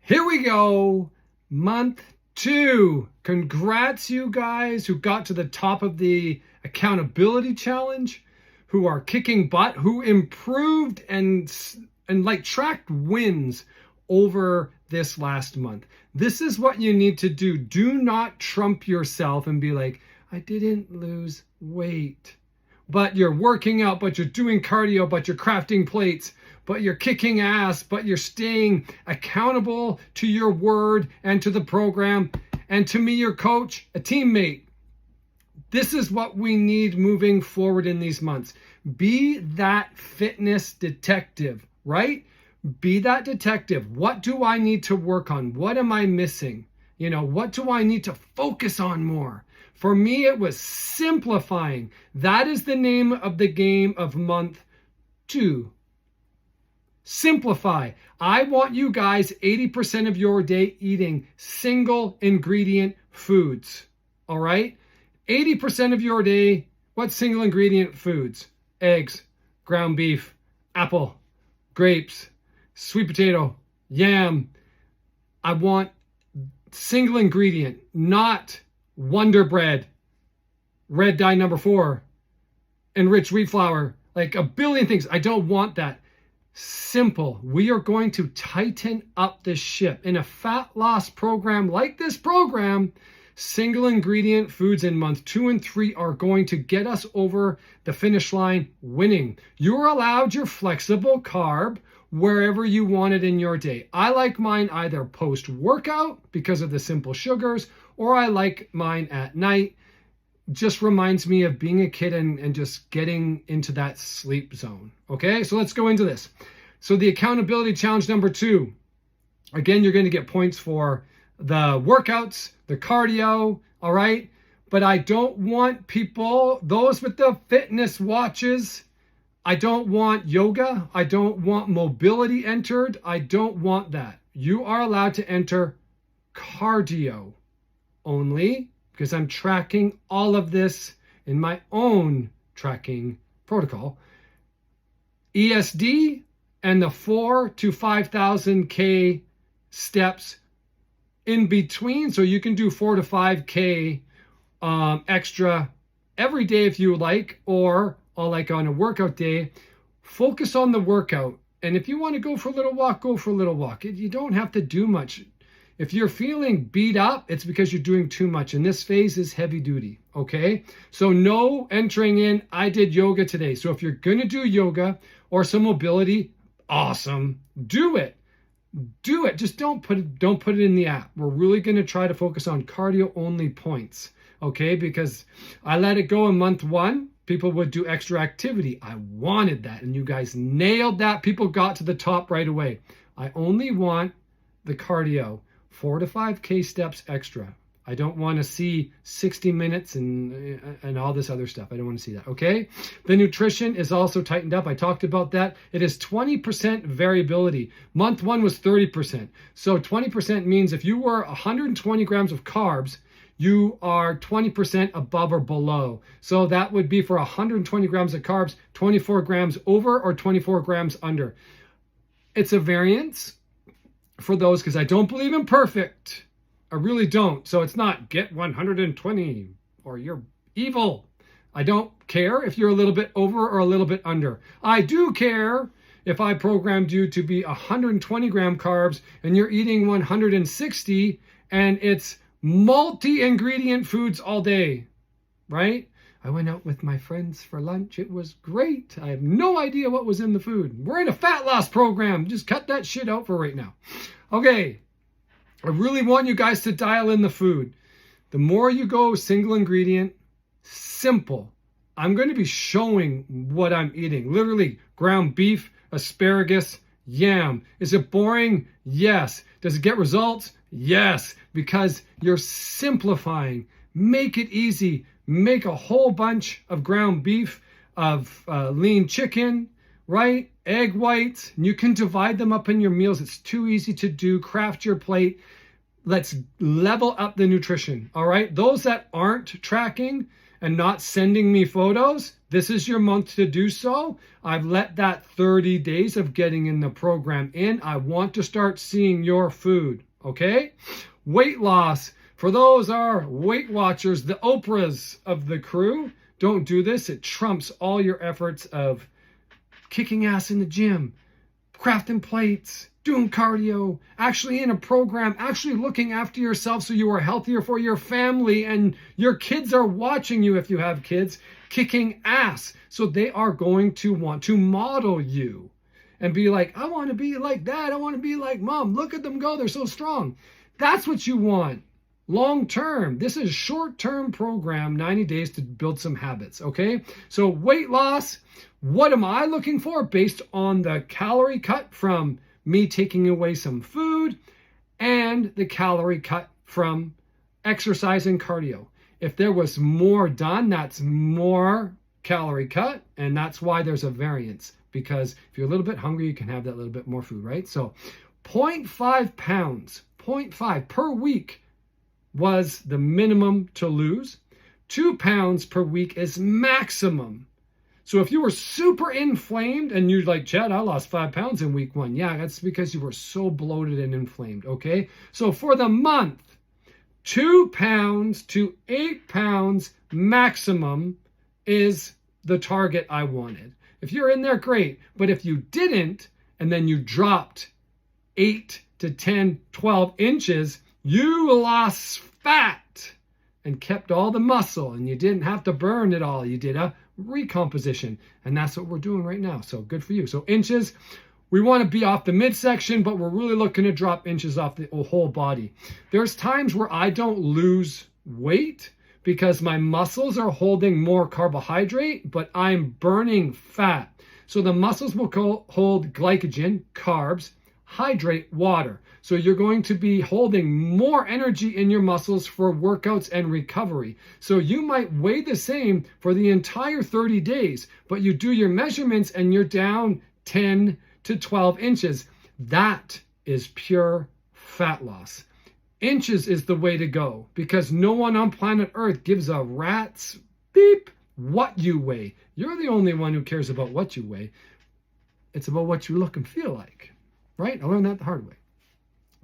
Here we go, month 2. Congrats, you guys who got to the top of the accountability challenge, who are kicking butt, who improved and like tracked wins over this last month. This is what you need to do. Do not trump yourself and be like, I didn't lose weight. But you're working out, but you're doing cardio, but you're crafting plates, but you're kicking ass, but you're staying accountable to your word and to the program and to me, your coach, a teammate. This is what we need moving forward in these months. Be that fitness detective, right? Be that detective. What do I need to work on? What am I missing? What do I need to focus on more? For me, it was simplifying. That is the name of the game of month 2. Simplify. I want you guys 80% of your day eating single ingredient foods. All right? 80% of your day, what single ingredient foods? Eggs, ground beef, apple, grapes, sweet potato, yam. I want single ingredient, not Wonder Bread, red dye number 4, enriched wheat flour, like a billion things. I don't want that. Simple. We are going to tighten up the ship. In a fat loss program like this program, single ingredient foods in month 2 and 3 are going to get us over the finish line winning. You're allowed your flexible carb wherever you want it in your day. I like mine either post-workout because of the simple sugars, or I like mine at night. Just reminds me of being a kid and just getting into that sleep zone. Okay, so let's go into this. So the accountability challenge number 2. Again, you're going to get points for the workouts, the cardio, all right? But I don't want people, those with the fitness watches, I don't want yoga. I don't want mobility entered. I don't want that. You are allowed to enter cardio only, because I'm tracking all of this in my own tracking protocol. ESD and the 4,000 to 5,000 K steps in between. So you can do 4 to 5K extra every day if you like, or like on a workout day. Focus on the workout. And if you want to go for a little walk, go for a little walk. You don't have to do much. If you're feeling beat up, it's because you're doing too much. And this phase is heavy duty, okay? So no entering in, I did yoga today. So if you're going to do yoga or some mobility, awesome. Do it. Do it. Just don't put it in the app. We're really going to try to focus on cardio only points, okay? Because I let it go in month 1. People would do extra activity. I wanted that, and you guys nailed that. People got to the top right away. I only want the cardio. 4 to 5K steps extra. I don't want to see 60 minutes and all this other stuff. I don't want to see that, okay? The nutrition is also tightened up. I talked about that. It is 20% variability. Month 1 was 30%. So 20% means if you were 120 grams of carbs, you are 20% above or below. So that would be for 120 grams of carbs, 24 grams over or 24 grams under. It's a variance for those, because I don't believe in perfect. I really don't. So it's not get 120 or you're evil. I don't care if you're a little bit over or a little bit under. I do care if I programmed you to be 120 gram carbs and you're eating 160 and it's multi-ingredient foods all day, right? I went out with my friends for lunch. It was great. I have no idea what was in the food. We're in a fat loss program. Just cut that shit out for right now. Okay. I really want you guys to dial in the food. The more you go single ingredient, simple. I'm going to be showing what I'm eating. Literally ground beef, asparagus, yam. Is it boring? Yes. Does it get results? Yes. Because you're simplifying. Make it easy. Make a whole bunch of ground beef, of lean chicken, right? Egg whites. You can divide them up in your meals. It's too easy to do. Craft your plate. Let's level up the nutrition, all right? Those that aren't tracking and not sending me photos, this is your month to do so. I've let that 30 days of getting in the program in. I want to start seeing your food, okay? Weight loss. For those are Weight Watchers, the Oprahs of the crew, don't do this. It trumps all your efforts of kicking ass in the gym, crafting plates, doing cardio, actually in a program, actually looking after yourself so you are healthier for your family, and your kids are watching you if you have kids, kicking ass. So they are going to want to model you and be like, I want to be like dad. I want to be like mom. Look at them go. They're so strong. That's what you want. Long term. This is a short-term program, 90 days to build some habits, okay? So weight loss, what am I looking for based on the calorie cut from me taking away some food and the calorie cut from exercise and cardio? If there was more done, that's more calorie cut, and that's why there's a variance, because if you're a little bit hungry, you can have that little bit more food, right? So 0.5 pounds, 0.5 per week was the minimum to lose. 2 pounds per week is maximum. So if you were super inflamed and you're like, Chad, I lost 5 pounds in week 1. Yeah, that's because you were so bloated and inflamed, okay? So for the month, 2 pounds to 8 pounds maximum is the target I wanted. If you're in there, great. But if you didn't, and then you dropped 8 to 10, 12 inches, you lost fat and kept all the muscle, and you didn't have to burn it all. You did a recomposition, and that's what we're doing right now. So good for you. So inches, we want to be off the midsection, but we're really looking to drop inches off the whole body. There's times where I don't lose weight because my muscles are holding more carbohydrate, but I'm burning fat. So the muscles will hold glycogen, carbs, hydrate, water. So you're going to be holding more energy in your muscles for workouts and recovery. So you might weigh the same for the entire 30 days, but you do your measurements and you're down 10 to 12 inches. That is pure fat loss. Inches is the way to go, because no one on planet Earth gives a rat's beep what you weigh. You're the only one who cares about what you weigh. It's about what you look and feel like, right? I learned that the hard way.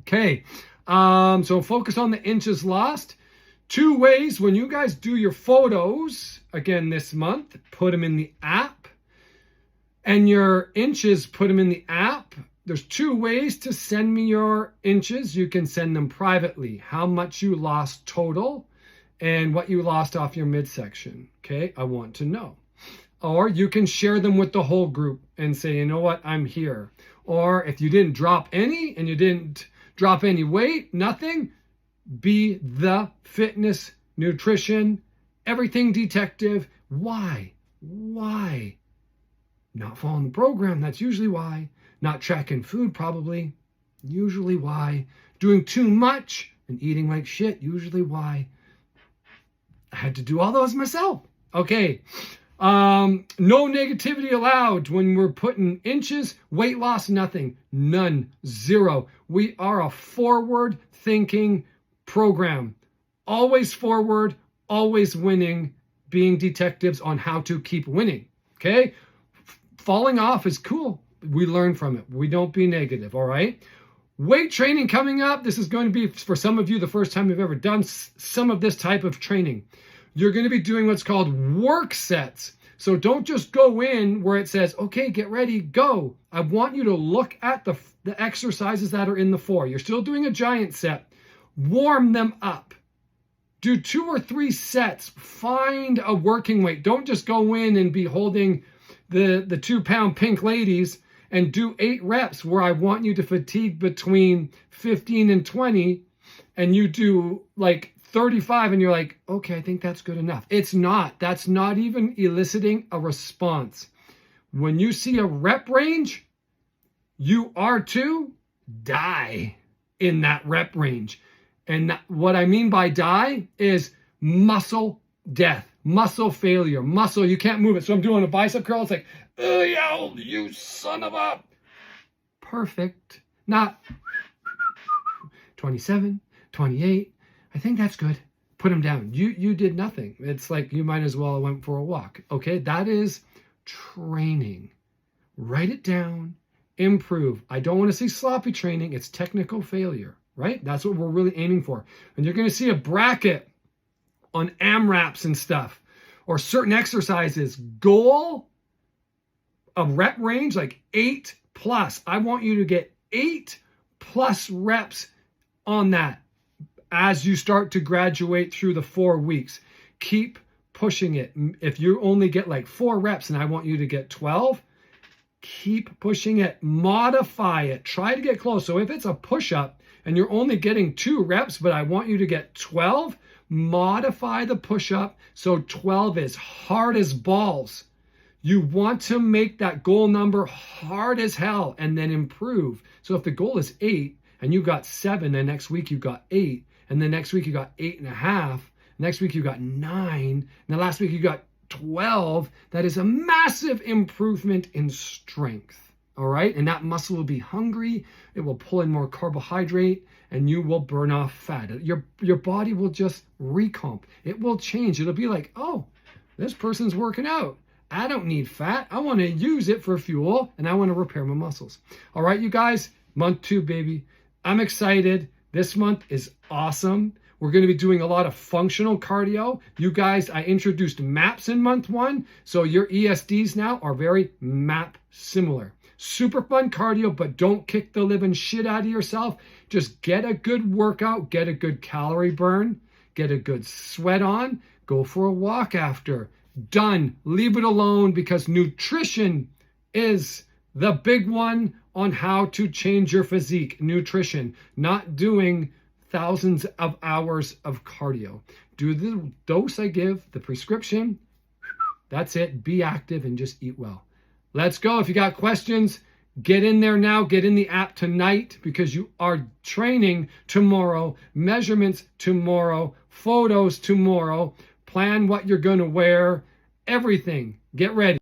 Okay, so focus on the inches lost. 2 ways when you guys do your photos, again this month, put them in the app. And your inches, put them in the app. There's 2 ways to send me your inches. You can send them privately, how much you lost total and what you lost off your midsection. Okay, I want to know. Or you can share them with the whole group and say, you know what, I'm here. Or if you didn't drop any and you didn't drop any weight, nothing, be the fitness, nutrition, everything detective. Why? Why? Not following the program, that's usually why. Not tracking food, probably. Usually why. Doing too much and eating like shit, usually why. I had to do all those myself. Okay. No negativity allowed when we're putting inches, weight loss, nothing, none, 0. We are a forward thinking program. Always forward, always winning, being detectives on how to keep winning. Okay. Falling off is cool. We learn from it. We don't be negative. All right. Weight training coming up. This is going to be, for some of you, the first time you've ever done some of this type of training. You're going to be doing what's called work sets. So don't just go in where it says, okay, get ready, go. I want you to look at the exercises that are in the 4. You're still doing a giant set. Warm them up. Do 2 or 3 sets. Find a working weight. Don't just go in and be holding the 2-pound pink ladies and do 8 reps where I want you to fatigue between 15 and 20, and you do like 35 and you're like, okay, I think that's good enough. It's not. That's not even eliciting a response. When you see a rep range, you are to die in that rep range. And what I mean by die is muscle death, muscle failure, muscle, you can't move it. So I'm doing a bicep curl. It's like, oh, yeah, you son of a. Perfect. Not 27, 28. I think that's good. put them down. You did nothing. It's like you might as well have went for a walk. Okay, that is training. Write it down. Improve. I don't want to see sloppy training. It's technical failure, right? That's what we're really aiming for. And you're going to see a bracket on AMRAPs and stuff, or certain exercises. Goal, a rep range like 8+. I want you to get 8+ reps on that as you start to graduate through the 4 weeks. Keep pushing it. If you only get like 4 reps and I want you to get 12, keep pushing it. Modify it. Try to get close. So if it's a push-up and you're only getting 2 reps, but I want you to get 12, modify the push-up so 12 is hard as balls. You want to make that goal number hard as hell and then improve. So if the goal is 8 and you got 7, the next week you got 8, and the next week you got 8.5, next week you got 9, and the last week you got 12, that is a massive improvement in strength. All right. And that muscle will be hungry. It will pull in more carbohydrate and you will burn off fat. Your body will just recomp. It will change. It'll be like, oh, this person's working out. I don't need fat. I want to use it for fuel and I want to repair my muscles. All right, you guys, month 2, baby. I'm excited. This month is awesome. We're going to be doing a lot of functional cardio. You guys, I introduced MAPs in month 1. So your ESDs now are very MAP similar. Super fun cardio, but don't kick the living shit out of yourself. Just get a good workout, get a good calorie burn, get a good sweat on, go for a walk after. Done. Leave it alone, because nutrition is the big one on how to change your physique. Nutrition, not doing thousands of hours of cardio. Do the dose I give, the prescription. That's it. Be active and just eat well. Let's go. If you got questions, get in there now. Get in the app tonight, because you are training tomorrow, measurements tomorrow, photos tomorrow. Plan what you're going to wear, everything. Get ready.